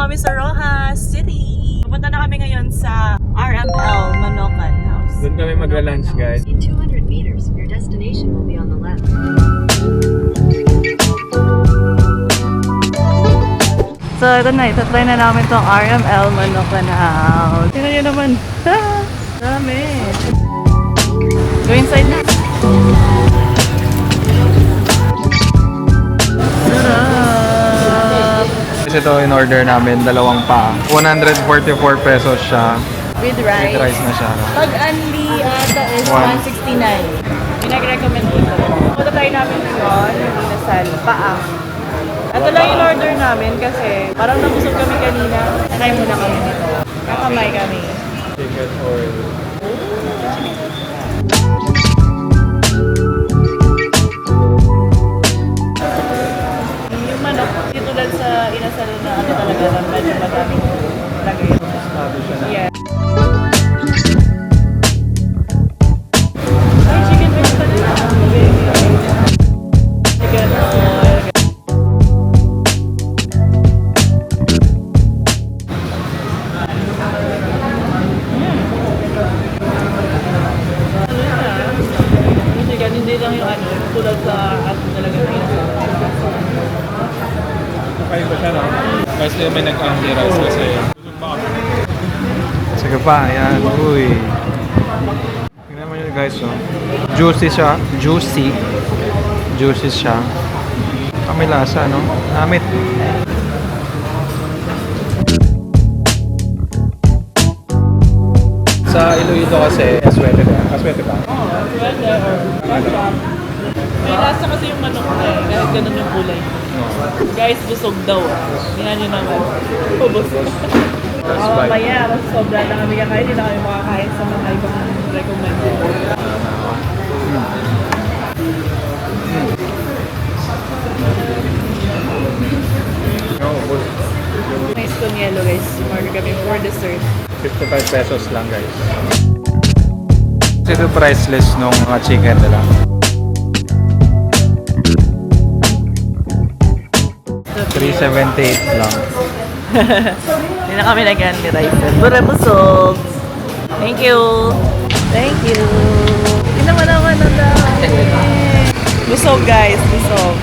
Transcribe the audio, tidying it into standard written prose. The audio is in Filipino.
kami sa Rojas City. Pupunta na kami ngayon sa RML Manokan House. Doon kami magla-lunch, guys. In 200 meters, your destination will be on the left. So, ito na. Itatry na namin itong RML Manokan House. Tingnan nyo naman. Dami. Go inside na. Sarap. Kasi ito in order namin, dalawang pa. 144 pesos siya. With rice. With rice na siya. Pag unli ata is 169. Pinag-recommend ko ito. Punta tayo namin ngayon, yung inasal, paang. Ito lang yung order namin kasi parang nabusog kami kanina. Try muna kami nito. Kakamay kami. Chicken oil. Yung manok, dito lang sa inasal na ano talaga lang, medyo madaming lagay. Sabi siya na. Yeah. Ay, chicken breast pa na. Chicken oil. Chicken, hindi lang yung ano, tulad sa ato talaga ng inasal. Nakay ba siya, no? Guys, may nag-anti rice kasi. Sige pa, ayan. Uy. Tingnan mo yun, guys, no? Juicy siya. Juicy. Juicy siya. May lasa, no? Amit. Sa Iloilo kasi, aswete ba? Aswete ba? Pwede or may lasa kasi yung manok na eh, kahit ganun yung kulay. Guys, busog daw. Tingnan nyo naman. Busog. Mamaya, mas sobra na kami kakain. Hindi na kami makakain sa mga ibang recommended. May stone yellow guys. Order kami for dessert. 55 pesos lang, guys. Ito priceless nung chicken nila. 378 lang. Hindi na kami nag-anti rice. Pura busog. Thank you. Thank you. Hindi naman ang dami. Busog guys, busog.